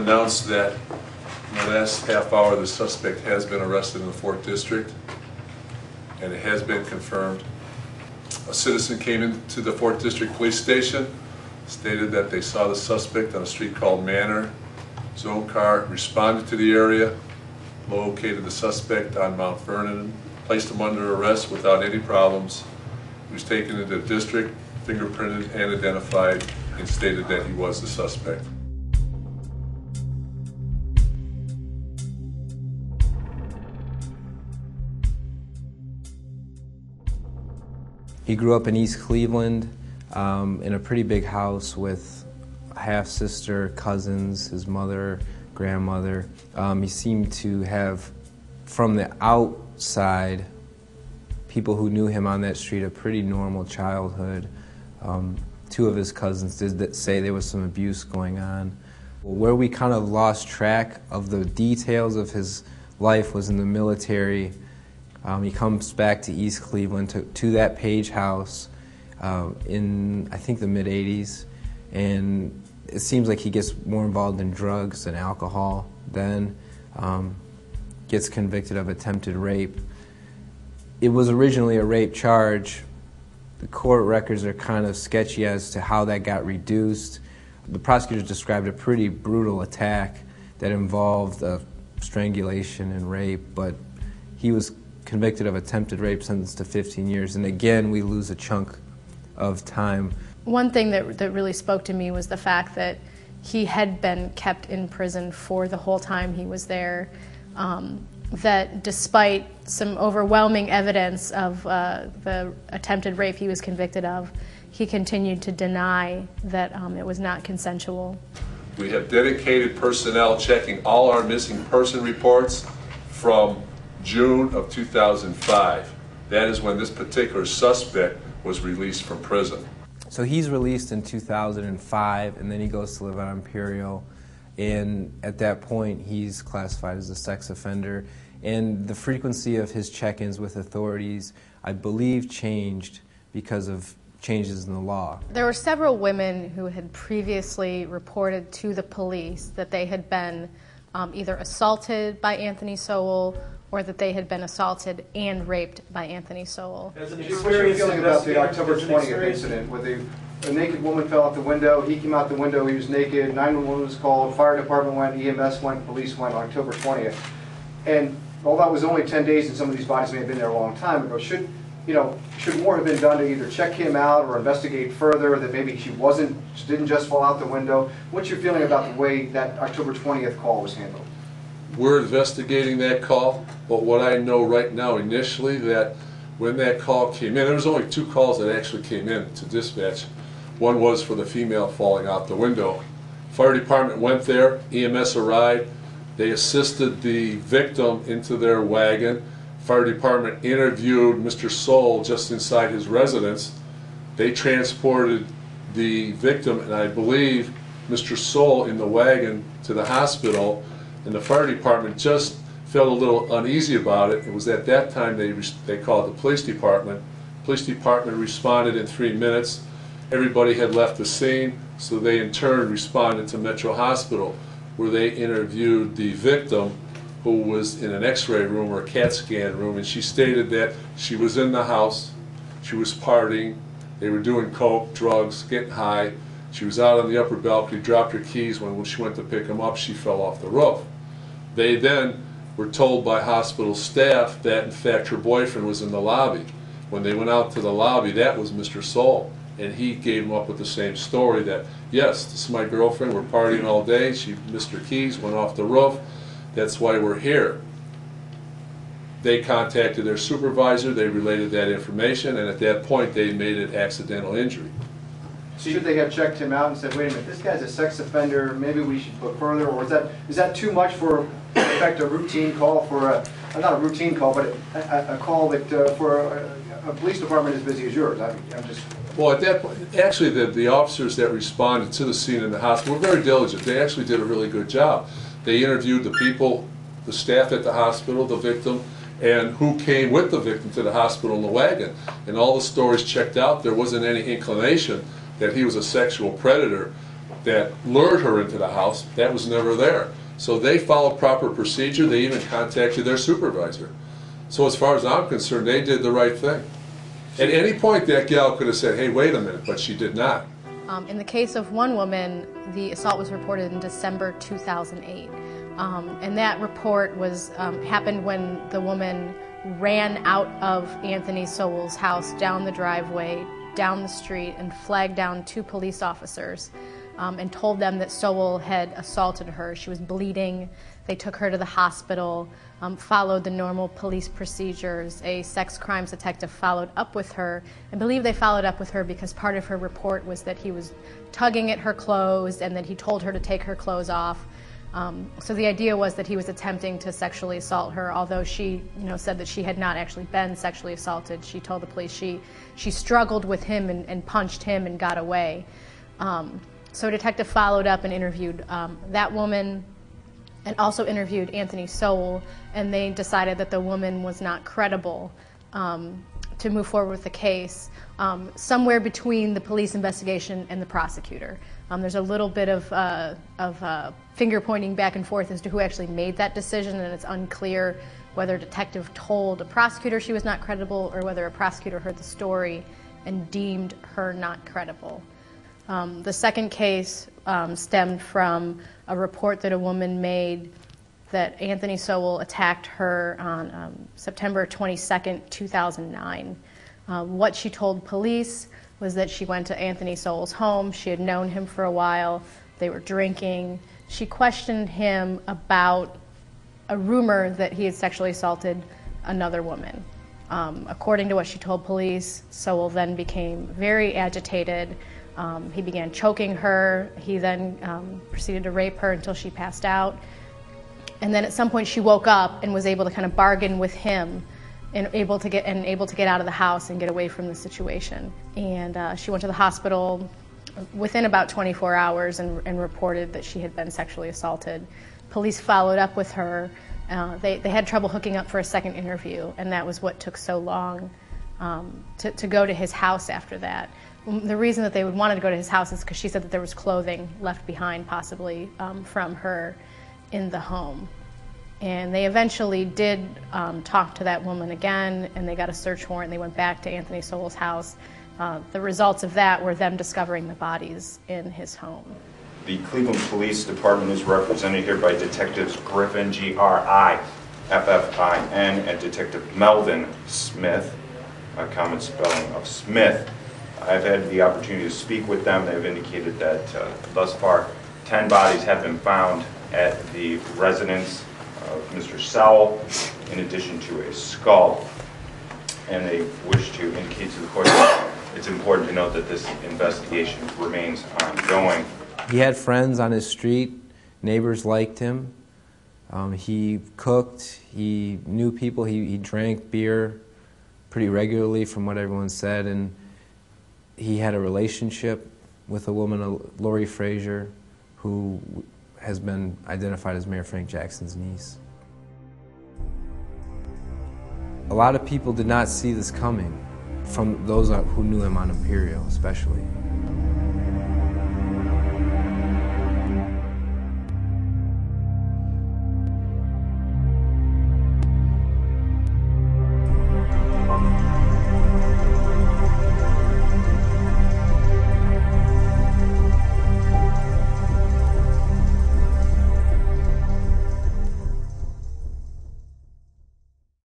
announce that in the last half hour the suspect has been arrested in the 4th District, and it has been confirmed. A citizen came into the 4th District Police Station, stated that they saw the suspect on a street called Manor. His own car responded to the area, located the suspect on Mount Vernon, placed him under arrest without any problems. He was taken into the district, fingerprinted and identified, and stated that he was the suspect. He grew up in East Cleveland in a pretty big house with a half-sister, cousins, his mother, grandmother. He seemed to have, from the outside, people who knew him on that street, a pretty normal childhood. 2 of his cousins did say there was some abuse going on. Where we kind of lost track of the details of his life was in the military. He comes back to East Cleveland, to that Page house in, I think, the mid-'80s, and it seems like he gets more involved in drugs and alcohol then, gets convicted of attempted rape. It was originally a rape charge. The court records are kind of sketchy as to how that got reduced. The prosecutors described a pretty brutal attack that involved strangulation and rape, but he was convicted of attempted rape, sentenced to 15 years, and again we lose a chunk of time. One thing that really spoke to me was the fact that he had been kept in prison for the whole time he was there, that despite some overwhelming evidence of the attempted rape he was convicted of, he continued to deny that it was not consensual. We have dedicated personnel checking all our missing person reports from June of 2005. That is when this particular suspect was released from prison. So he's released in 2005, and then he goes to live at Imperial, and at that point he's classified as a sex offender, and the frequency of his check-ins with authorities, I believe, changed because of changes in the law. There were several women who had previously reported to the police that they had been either assaulted by Anthony Sowell or that they had been assaulted and raped by Anthony Sowell. What's your feeling about the October 20th incident where a naked woman fell out the window, he came out the window, he was naked, 911 was called, fire department went, EMS went, police went on October 20th. And although that was only 10 days and some of these bodies may have been there a long time ago, should more have been done to either check him out or investigate further that maybe she didn't just fall out the window? What's your feeling about the way that October 20th call was handled? We're investigating that call, but what I know right now initially, that when that call came in, there was only 2 calls that actually came in to dispatch. One was for the female falling out the window. Fire department went there, EMS arrived, they assisted the victim into their wagon. Fire department interviewed Mr. Sowell just inside his residence. They transported the victim, and I believe Mr. Sowell, in the wagon to the hospital, and the fire department just felt a little uneasy about it. It was at that time they called the police department. Police department responded in 3 minutes. Everybody had left the scene, so they in turn responded to Metro Hospital, where they interviewed the victim, who was in an x-ray room or a CAT scan room, and she stated that she was in the house, she was partying, they were doing coke, drugs, getting high. She was out on the upper balcony, dropped her keys. When she went to pick them up, she fell off the roof. They then were told by hospital staff that in fact her boyfriend was in the lobby. When they went out to the lobby, that was Mr. Sowell, and he gave them up with the same story that, yes, this is my girlfriend, we're partying all day, she missed her keys, went off the roof, that's why we're here. They contacted their supervisor, they related that information, and at that point they made it accidental injury. Should they have checked him out and said, wait a minute, this guy's a sex offender, maybe we should look further, or is that too much for, in fact, a routine call for not a routine call, but a call that for a police department as busy as yours? I'm just... Well, at that point, actually the officers that responded to the scene in the hospital were very diligent. They actually did a really good job. They interviewed the people, the staff at the hospital, the victim, and who came with the victim to the hospital in the wagon. And all the stories checked out. There wasn't any inclination that he was a sexual predator. that lured her into the house, that was never there. So they followed proper procedure. They even contacted their supervisor. So as far as I'm concerned, they did the right thing. At any point, that gal could have said, hey, wait a minute, but she did not. In the case of one woman, the assault was reported in December 2008. And that report was happened when the woman ran out of Anthony Sowell's house, down the driveway, down the street, and flagged down 2 police officers and told them that Sowell had assaulted her. She was bleeding. They took her to the hospital, followed the normal police procedures. A sex crimes detective followed up with her. I believe they followed up with her because part of her report was that he was tugging at her clothes and that he told her to take her clothes off. So the idea was that he was attempting to sexually assault her, although she said that she had not actually been sexually assaulted. She told the police she struggled with him and punched him and got away. So a detective followed up and interviewed that woman and also interviewed Anthony Sowell, and they decided that the woman was not credible to move forward with the case, somewhere between the police investigation and the prosecutor. There's a little bit of finger pointing back and forth as to who actually made that decision, and it's unclear whether a detective told a prosecutor she was not credible or whether a prosecutor heard the story and deemed her not credible. The second case stemmed from a report that a woman made that Anthony Sowell attacked her on September 22nd, 2009. What she told police was that she went to Anthony Sowell's home. She had known him for a while. They were drinking. She questioned him about a rumor that he had sexually assaulted another woman. According to what she told police, Sowell then became very agitated. He began choking her. He then proceeded to rape her until she passed out. And then at some point she woke up and was able to kind of bargain with him and able to get out of the house and get away from the situation. And she went to the hospital within about 24 hours and reported that she had been sexually assaulted. Police followed up with her. They had trouble hooking up for a second interview, and that was what took so long to go to his house after that. The reason that they would want to go to his house is because she said that there was clothing left behind, possibly from her in the home. And they eventually did talk to that woman again, and they got a search warrant. They went back to Anthony Sowell's house. The results of that were them discovering the bodies in his home. The Cleveland Police Department is represented here by Detectives Griffin, G-R-I-F-F-I-N, and Detective Melvin Smith, a common spelling of Smith. I've had the opportunity to speak with them. They've indicated that thus far 10 bodies have been found at the residence of Mr. Sowell, in addition to a skull. And they wish to indicate to the court that it's important to note that this investigation remains ongoing. He had friends on his street. Neighbors liked him. He cooked. He knew people. He drank beer pretty regularly, from what everyone said. And he had a relationship with a woman, Lori Frazier, who has been identified as Mayor Frank Jackson's niece. A lot of people did not see this coming, from those who knew him on Imperial especially.